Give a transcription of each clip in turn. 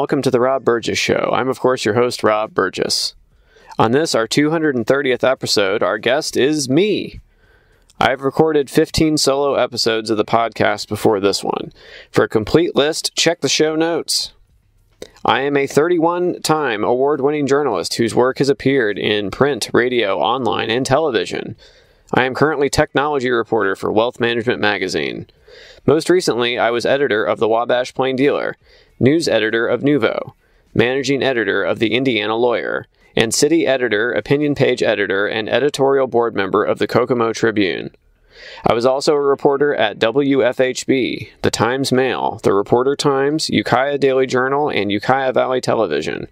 welcome to the Rob Burgess Show. I'm, of course, your host, Rob Burgess. On this, our 230th episode, our guest is me. I've recorded 15 solo episodes of the podcast before this one. For a complete list, check the show notes. I am a 31-time award-winning journalist whose work has appeared in print, radio, online, and television. I am currently technology reporter for Wealth Management Magazine. Most recently, I was editor of the Wabash Plain Dealer, news editor of NUVO, managing editor of the Indiana Lawyer, and city editor, opinion page editor, and editorial board member of the Kokomo Tribune. I was also a reporter at WFHB, the Times-Mail, the Reporter-Times, Ukiah Daily Journal, and Ukiah Valley Television.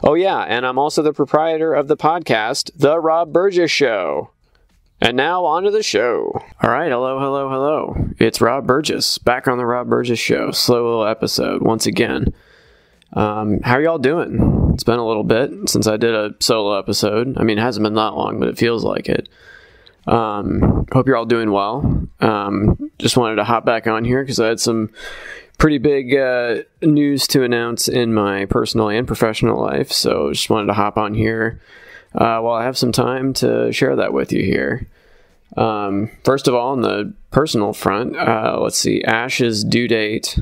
Oh yeah, and I'm also the proprietor of the podcast, The Rob Burgess Show. And now, on to the show. All right, hello. It's Rob Burgess, back on the Rob Burgess Show. Slow little episode, once again. How are y'all doing? It's been a little bit since I did a solo episode. I mean, it hasn't been that long, but it feels like it. Hope you're all doing well. Just wanted to hop back on here because I had some pretty big news to announce in my personal and professional life. So just wanted to hop on here while I have some time to share that with you here. First of all, on the personal front, let's see, Ash's due date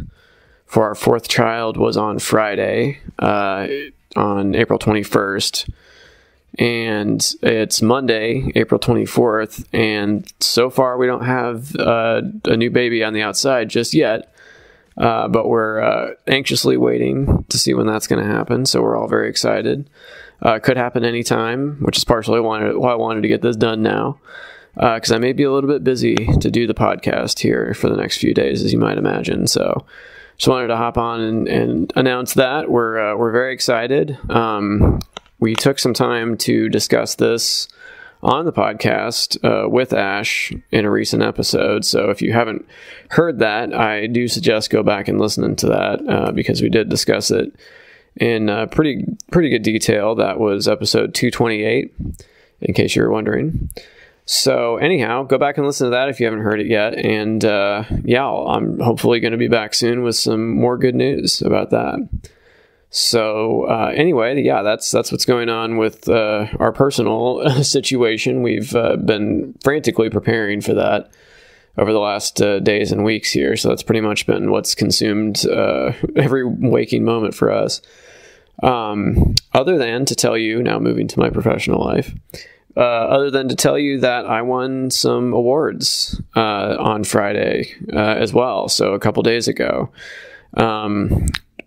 for our fourth child was on Friday, on April 21st. And it's Monday, April 24th, and so far we don't have a new baby on the outside just yet, but we're anxiously waiting to see when that's going to happen, so we're all very excited. Could happen anytime, which is partially why I wanted to get this done now, because I may be a little bit busy to do the podcast here for the next few days, as you might imagine, so just wanted to hop on and announce that. We're very excited. We took some time to discuss this on the podcast with Ash in a recent episode. So if you haven't heard that, I do suggest go back and listen to that because we did discuss it in pretty good detail. That was episode 228, in case you were wondering. So anyhow, go back and listen to that if you haven't heard it yet. And I'm hopefully going to be back soon with some more good news about that. So anyway, yeah, that's what's going on with our personal situation. We've been frantically preparing for that over the last days and weeks here. So that's pretty much been what's consumed every waking moment for us. Other than to tell you, now moving to my professional life, other than to tell you that I won some awards on Friday as well. So a couple days ago.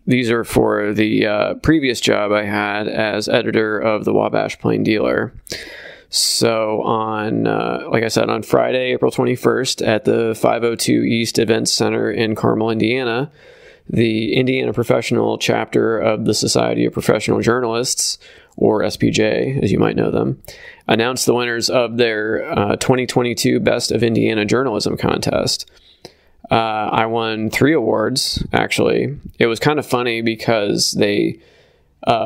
These are for the previous job I had as editor of the Wabash Plain Dealer. So on, like I said, on Friday, April 21st at the 502 East Events Center in Carmel, Indiana, the Indiana Professional Chapter of the Society of Professional Journalists, or SPJ, as you might know them, announced the winners of their 2022 Best of Indiana Journalism contest. I won 3 awards, actually. It was kind of funny because they,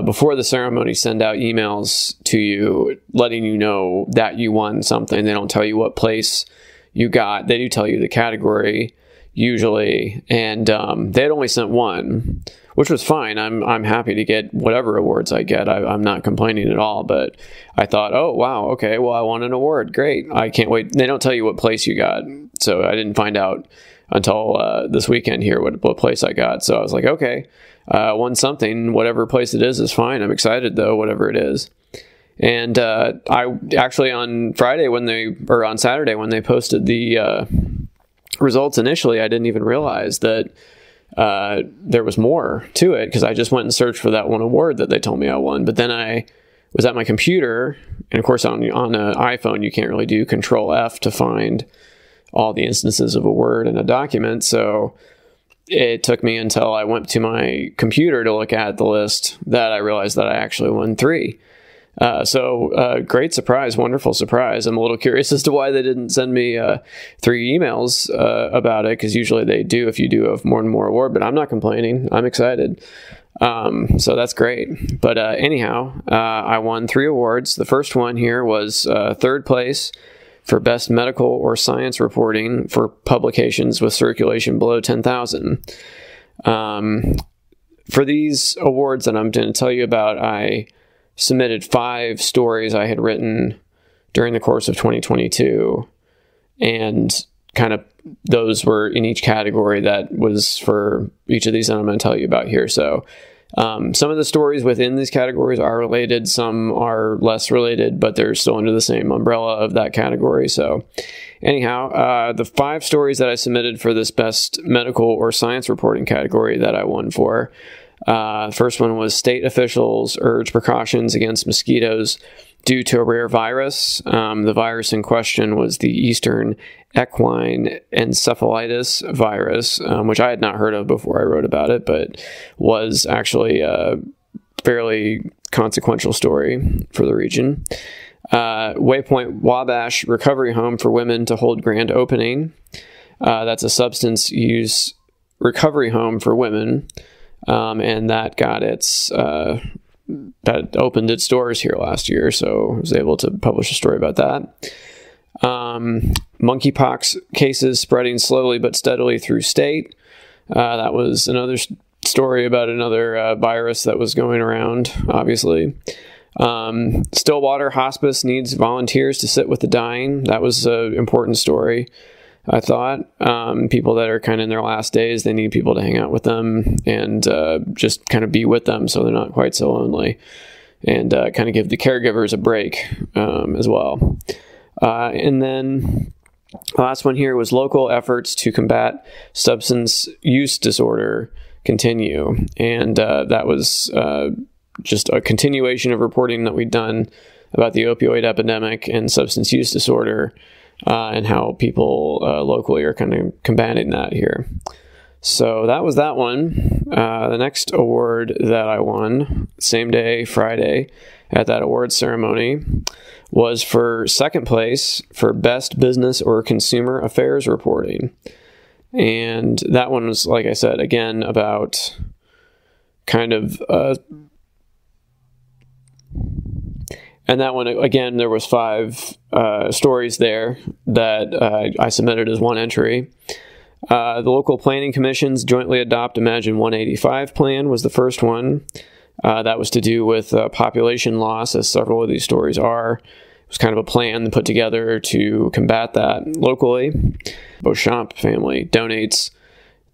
before the ceremony, send out emails to you letting you know that you won something. They don't tell you what place you got. They do tell you the category, usually. And they had only sent 1, which was fine. I'm happy to get whatever awards I get. I'm not complaining at all. But I thought, oh, wow, okay, well, I won an award. Great. I can't wait. They don't tell you what place you got. So I didn't find out until this weekend here what place I got. So I was like, okay, won something, whatever place it is fine. I'm excited though, whatever it is. And I actually on Saturday when they posted the results initially, I didn't even realize that there was more to it because I just went and searched for that one award that they told me I won. But then I was at my computer, and of course on an iPhone you can't really do Control F to find all the instances of a word in a document. So it took me until I went to my computer to look at the list that I realized that I actually won 3. So great surprise, wonderful surprise. I'm a little curious as to why they didn't send me 3 emails about it, because usually they do if you do have more and more award, but I'm not complaining. I'm excited. So that's great. But anyhow, I won 3 awards. The first one here was 3rd place for best medical or science reporting for publications with circulation below 10,000. For these awards that I'm going to tell you about, I submitted 5 stories I had written during the course of 2022, and kind of those were in each category that was for each of these that I'm going to tell you about here. So some of the stories within these categories are related, some are less related, but they're still under the same umbrella of that category. So anyhow, the 5 stories that I submitted for this best medical or science reporting category that I won for, first one was state officials urge precautions against mosquitoes due to a rare virus. The virus in question was the Eastern equine encephalitis virus, which I had not heard of before I wrote about it, but was actually a fairly consequential story for the region. Waypoint Wabash Recovery Home for Women to hold grand opening. That's a substance use recovery home for women, and that got its that opened its doors here last year, so I was able to publish a story about that. Monkeypox cases spreading slowly but steadily through state. That was another story about another virus that was going around, obviously. Stillwater Hospice needs volunteers to sit with the dying. That was an important story, I thought. People that are kind of in their last days, they need people to hang out with them and just kind of be with them so they're not quite so lonely, and kind of give the caregivers a break as well. And then the last one here was local efforts to combat substance use disorder continue. And that was just a continuation of reporting that we'd done about the opioid epidemic and substance use disorder, and how people locally are kind of combating that here. So that was that one. The next award that I won, same day, Friday, at that awards ceremony, was for second place for Best Business or Consumer Affairs Reporting. And that one was, like I said, again, about kind of... and that one, again, there was 5 stories there that I submitted as one entry. The local planning commissions jointly adopt Imagine 185 plan was the first one. That was to do with population loss, as several of these stories are. It was kind of a plan put together to combat that locally. Beauchamp family donates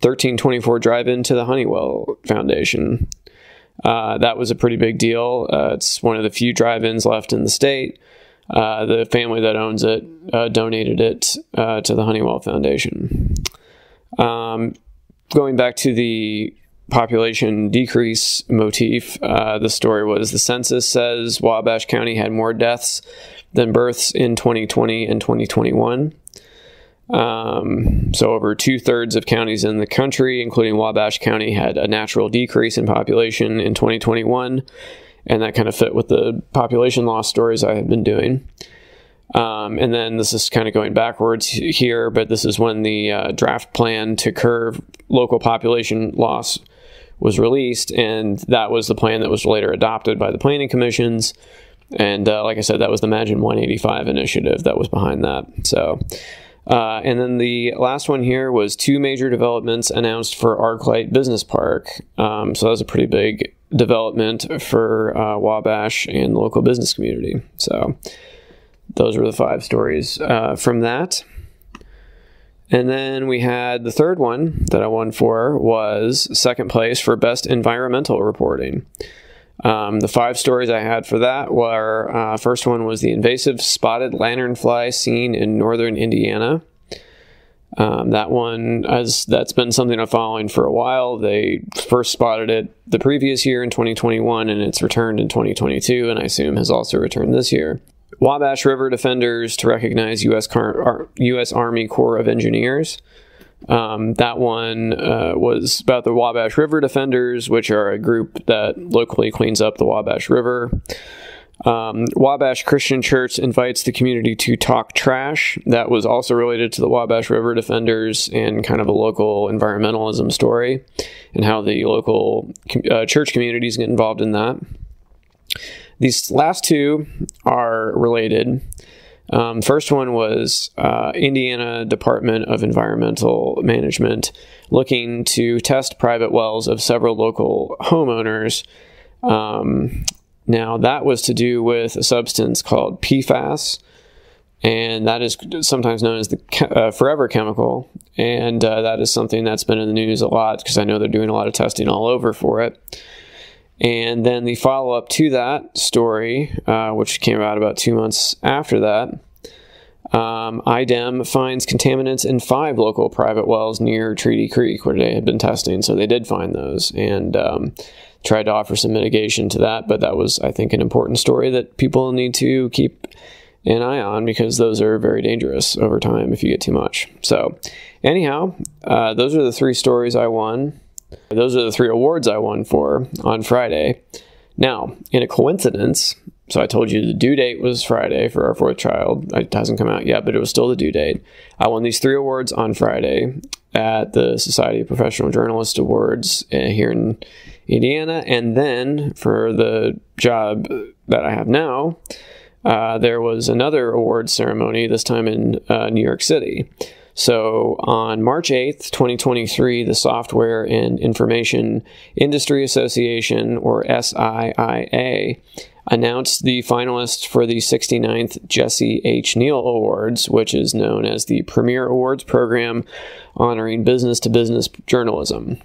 1324 drive-in to the Honeywell Foundation. That was a pretty big deal. It's one of the few drive-ins left in the state. The family that owns it donated it to the Honeywell Foundation. Going back to the population decrease motif, the story was the census says Wabash County had more deaths than births in 2020 and 2021. So over 2/3 of counties in the country, including Wabash County, had a natural decrease in population in 2021, and that kind of fit with the population loss stories I had been doing. And then this is kind of going backwards here, but this is when the draft plan to curb local population loss was released, and that was the plan that was later adopted by the planning commissions. And like I said, that was the Imagine 185 initiative that was behind that. So, and then the last one here was 2 major developments announced for ArcLight Business Park. So that was a pretty big development for Wabash and the local business community. So those were the 5 stories from that. And then we had the third one that I won for was second place for Best Environmental Reporting. The 5 stories I had for that were, first one was the invasive spotted lanternfly seen in northern Indiana. That one, that's been something I'm following for a while. They first spotted it the previous year in 2021, and it's returned in 2022, and I assume has also returned this year. Wabash River Defenders to recognize U.S. Army Corps of Engineers. That one was about the Wabash River Defenders, which are a group that locally cleans up the Wabash River. Wabash Christian Church invites the community to talk trash. That was also related to the Wabash River Defenders and kind of a local environmentalism story and how the local church communities get involved in that. These last 2 are related. First one was Indiana Department of Environmental Management looking to test private wells of several local homeowners. Now, that was to do with a substance called PFAS, and that is sometimes known as the forever chemical, and that is something that's been in the news a lot because I know they're doing a lot of testing all over for it. And then the follow-up to that story, which came out about 2 months after that, IDEM finds contaminants in 5 local private wells near Treaty Creek, where they had been testing. So they did find those and tried to offer some mitigation to that. But that was, I think, an important story that people need to keep an eye on because those are very dangerous over time if you get too much. So anyhow, those are the 3 stories I won. Those are the 3 awards I won for on Friday. Now, in a coincidence, so I told you the due date was Friday for our 4th child. It hasn't come out yet, but it was still the due date. I won these 3 awards on Friday at the Society of Professional Journalists Awards here in Indiana. And then for the job that I have now, there was another awards ceremony, this time in New York City. So on March 8th, 2023, the Software and Information Industry Association, or SIIA, announced the finalists for the 69th Jesse H. Neal Awards, which is known as the premier awards program honoring business-to-business journalism.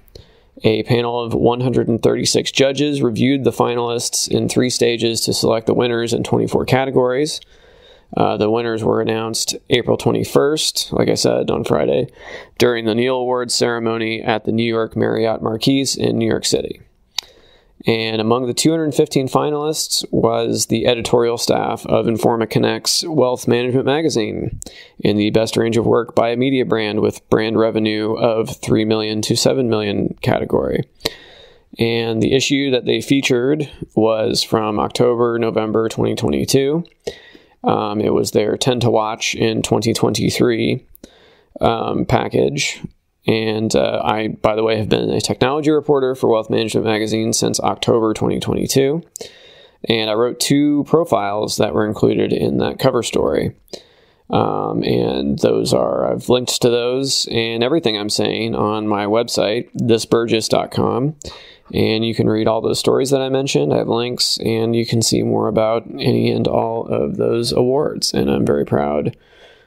A panel of 136 judges reviewed the finalists in 3 stages to select the winners in 24 categories. The winners were announced April 21st, like I said, on Friday, during the Neal Awards ceremony at the New York Marriott Marquis in New York City. And among the 215 finalists was the editorial staff of Informa Connect's Wealth Management magazine in the best range of work by a media brand with brand revenue of $3 million to $7 million category. And the issue that they featured was from October-November 2022. It was their 10 to watch in 2023 package. And I, by the way, have been a technology reporter for Wealth Management Magazine since October 2022. And I wrote 2 profiles that were included in that cover story. And those are, I've linked to those and everything I'm saying on my website, thisburgess.com. And you can read all those stories that I mentioned. I have links, and you can see more about any and all of those awards. And I'm very proud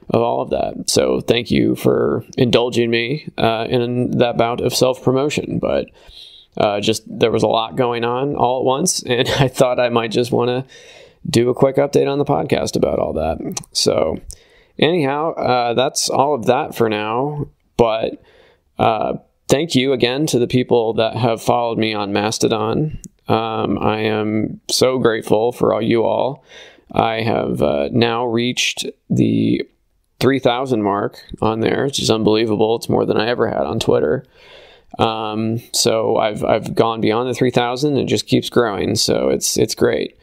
of all of that. So thank you for indulging me in that bout of self-promotion. But just there was a lot going on all at once, and I thought I might just want to do a quick update on the podcast about all that. So anyhow, that's all of that for now. But thank you again to the people that have followed me on Mastodon. I am so grateful for all you all. I have now reached the 3,000 mark on there, which is unbelievable. It's more than I ever had on Twitter. So I've gone beyond the 3,000 and it just keeps growing. So it's great.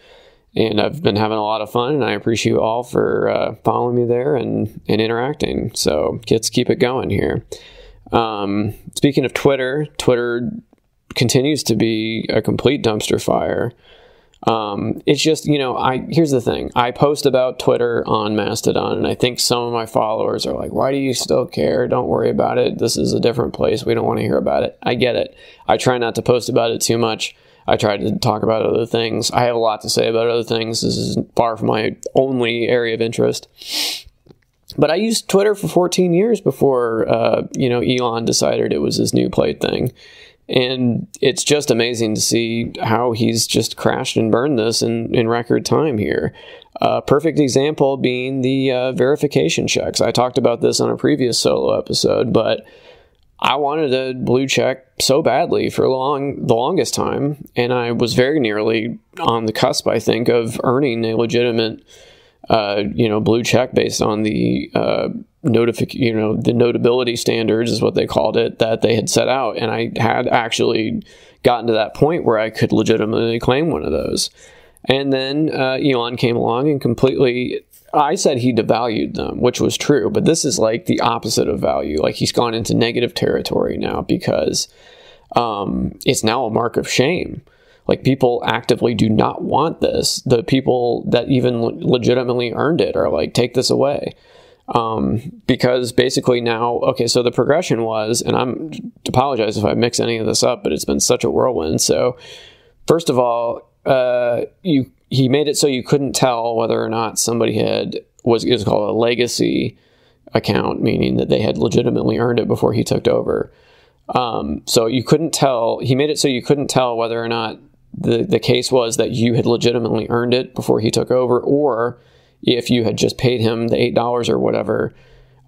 And I've been having a lot of fun, and I appreciate you all for following me there and interacting. So let's keep it going here. Speaking of Twitter continues to be a complete dumpster fire. It's just, here's the thing. I post about Twitter on Mastodon, and I think some of my followers are like, why do you still care? Don't worry about it. This is a different place. We don't want to hear about it. I get it. I try not to post about it too much. I try to talk about other things. I have a lot to say about other things. This is far from my only area of interest. But I used Twitter for 14 years before, Elon decided it was his new plaything. And it's just amazing to see how he's just crashed and burned this in record time here. Perfect example being the verification checks. I talked about this on a previous solo episode, but I wanted a blue check so badly for the longest time, and I was very nearly on the cusp, I think, of earning a legitimate blue check based on the the notability standards is what they called it that they had set out. And I had actually gotten to that point where I could legitimately claim one of those. And then Elon came along and completely, I said he devalued them, which was true, but this is like the opposite of value. Like he's gone into negative territory now because it's now a mark of shame. Like, people actively do not want this. The people that even legitimately earned it are like, take this away. Because basically now, okay, so the progression was, and I'm apologize if I mix any of this up, but it's been such a whirlwind. So first of all, he made it so you couldn't tell whether or not somebody it was called a legacy account, meaning that they had legitimately earned it before he took over. So you couldn't tell, he made it so you couldn't tell whether or not the case was that you had legitimately earned it before he took over, or if you had just paid him the $8 or whatever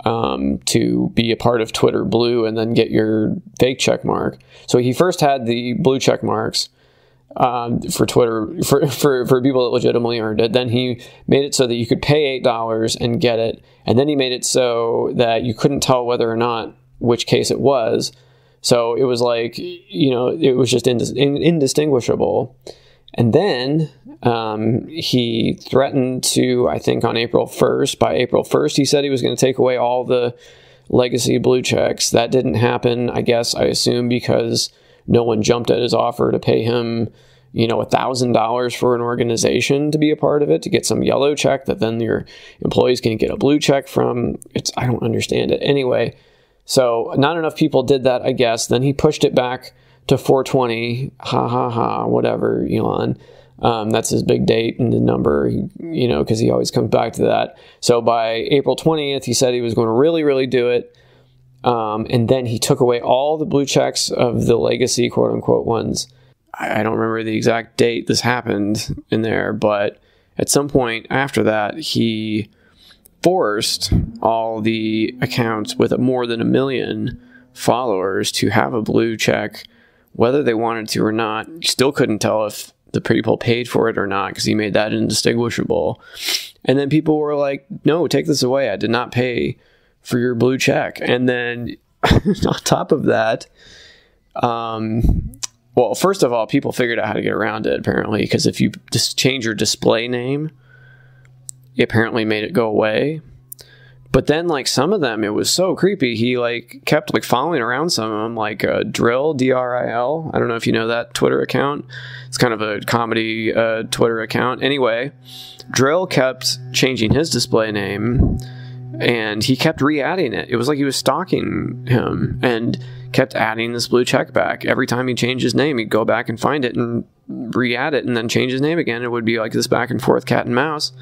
to be a part of Twitter Blue and then get your fake check mark. So he first had the blue check marks for Twitter for people that legitimately earned it. Then he made it so that you could pay $8 and get it. And then he made it so that you couldn't tell whether or not which case it was. So it was like, it was just indistinguishable. And then he threatened to, I think on April 1st, by April 1st, he said he was going to take away all the legacy blue checks. That didn't happen, I assume, because no one jumped at his offer to pay him, $1,000 for an organization to be a part of it, to get some yellow check that then your employees can get a blue check from. I don't understand it. Anyway, so not enough people did that, I guess. Then he pushed it back to 420, whatever, Elon. That's his big date and the number, because he always comes back to that. So by April 20th, he said he was going to really, really do it. And then he took away all the blue checks of the legacy, quote unquote, ones. I don't remember the exact date this happened in there, but at some point after that, he forced all the accounts with more than 1 million followers to have a blue check, whether they wanted to or not. You still couldn't tell if the people paid for it or not, because he made that indistinguishable. And then people were like, no, take this away. I did not pay for your blue check. And then on top of that, well, first of all, people figured out how to get around it, apparently, because if you just change your display name, it apparently made it go away. But then, some of them, it was so creepy. He, kept, following around some of them, Drill, D-R-I-L. I don't know if you know that Twitter account. It's kind of a comedy Twitter account. Anyway, Drill kept changing his display name, and he kept re-adding it. It was like he was stalking him and kept adding this blue check back. Every time he changed his name, he'd go back and find it and re-add it and then change his name again. It would be like this back and forth cat and mouse.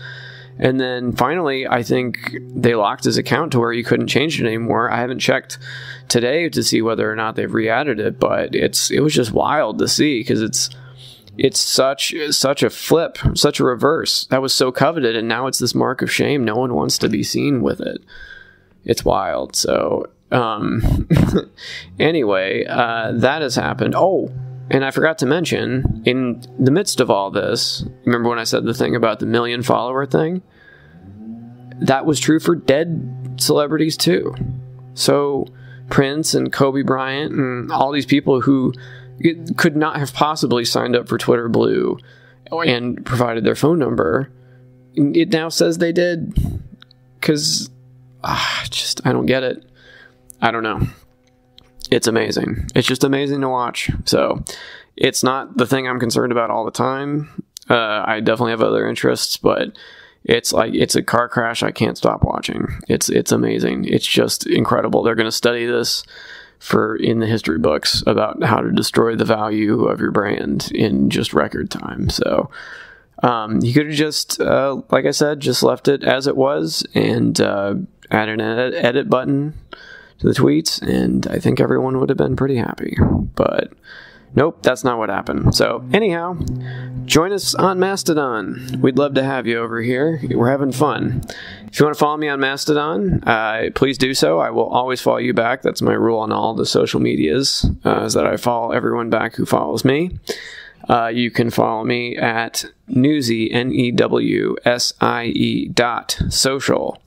And then finally, I think they locked his account to where you couldn't change it anymore. I haven't checked today to see whether or not they've re-added it, but it was just wild to see, because it's such a flip, such a reverse. That was so coveted, and now it's this mark of shame. No one wants to be seen with it. It's wild. So anyway, that has happened. Oh, and I forgot to mention, in the midst of all this, remember when I said the thing about the 1 million follower thing? That was true for dead celebrities too. So Prince and Kobe Bryant and all these people who could not have possibly signed up for Twitter Blue and provided their phone number, it now says they did. Because I don't get it. I don't know. It's amazing. It's just amazing to watch. So it's not the thing I'm concerned about all the time. I definitely have other interests, but it's a car crash I can't stop watching. It's amazing. It's just incredible. They're going to study this in the history books about how to destroy the value of your brand in just record time. So you could have just, like I said, just left it as it was and added an edit button to the tweets, and I think everyone would have been pretty happy. But nope, that's not what happened. So anyhow, join us on Mastodon. We'd love to have you over here. We're having fun. If you want to follow me on Mastodon, please do so. I will always follow you back. That's my rule on all the social medias, is that I follow everyone back who follows me. You can follow me at Newsie, NEWSIE.social/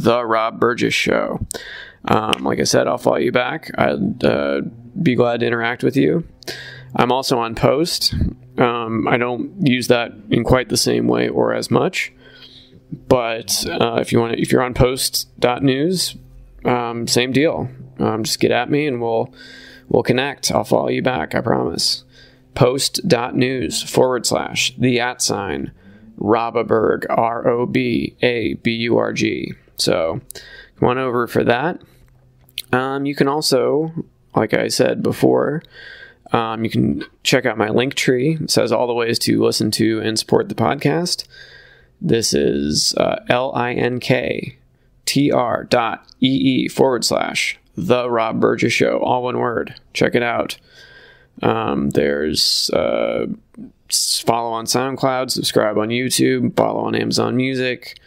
/the Rob Burgess Show. Like I said, I'll follow you back. I'd be glad to interact with you. I'm also on Post. I don't use that in quite the same way or as much, but if you're on post.news, same deal. Just get at me and we'll we'll connect. I'll follow you back, I promise. Post.news/the @Robaburg, ROBABURG. So come on over for that. You can also, like I said before, you can check out my link tree. It says all the ways to listen to and support the podcast. This is linktr.ee/The Rob Burgess Show, all one word. Check it out. There's follow on SoundCloud, subscribe on YouTube, follow on Amazon Music,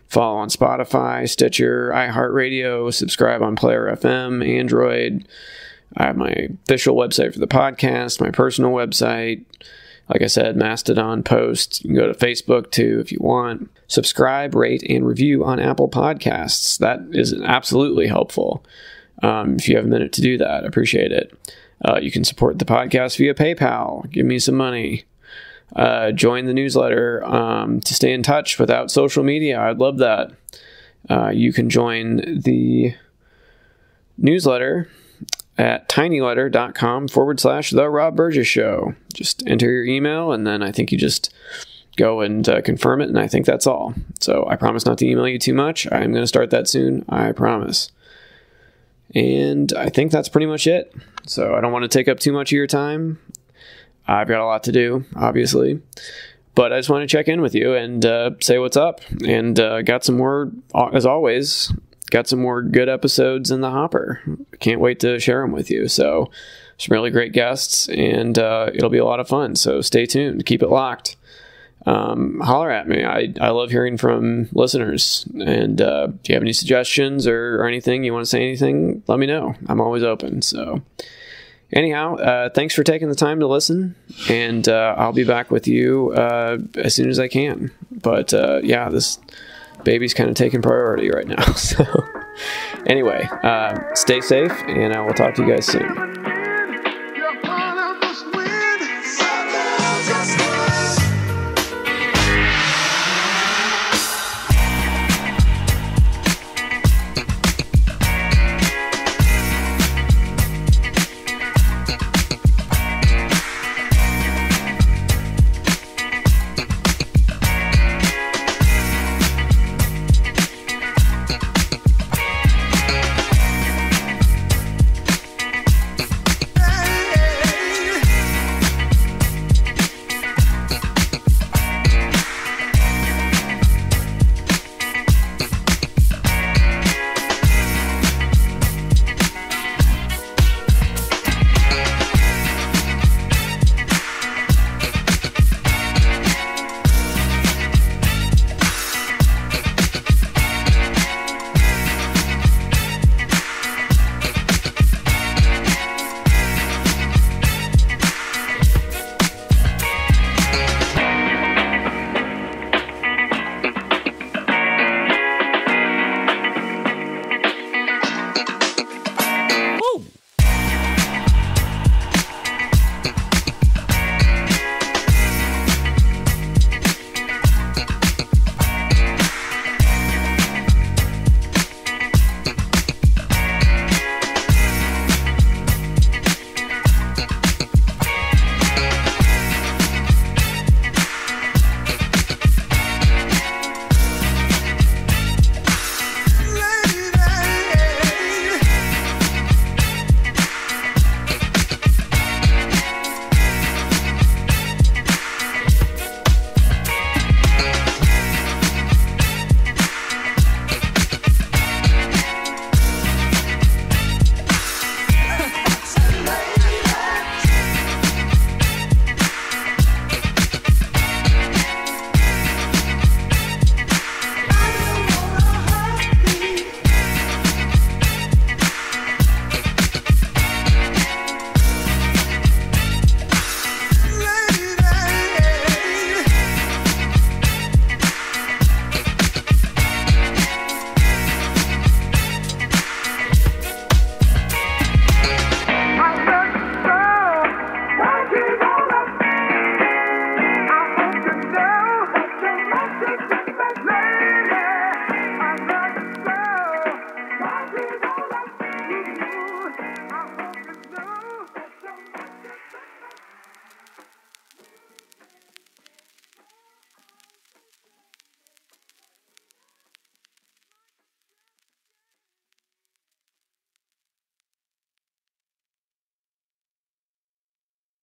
follow on Spotify, Stitcher, iHeartRadio, subscribe on Player FM, Android. I have my official website for the podcast, my personal website. Like I said, Mastodon, Post. You can go to Facebook too if you want. Subscribe, rate, and review on Apple Podcasts. That is absolutely helpful. If you have a minute to do that, I appreciate it. You can support the podcast via PayPal. Give me some money. Join the newsletter to stay in touch without social media. I'd love that. You can join the newsletter at tinyletter.com/The Rob Burgess Show. Just enter your email, and then I think you just go and confirm it, and I think that's all. So I promise not to email you too much. I'm going to start that soon. I promise. And I think that's pretty much it. So I don't want to take up too much of your time. I've got a lot to do, obviously. But I just want to check in with you and say what's up. And got some more, as always, got some more good episodes in the hopper. Can't wait to share them with you. So some really great guests, and it'll be a lot of fun. So stay tuned. Keep it locked. Holler at me. I love hearing from listeners. And if you have any suggestions or anything, you want to say anything, let me know. I'm always open. So anyhow, thanks for taking the time to listen. And I'll be back with you as soon as I can. But yeah, this baby's kind of taking priority right now. So anyway, stay safe, and I will talk to you guys soon.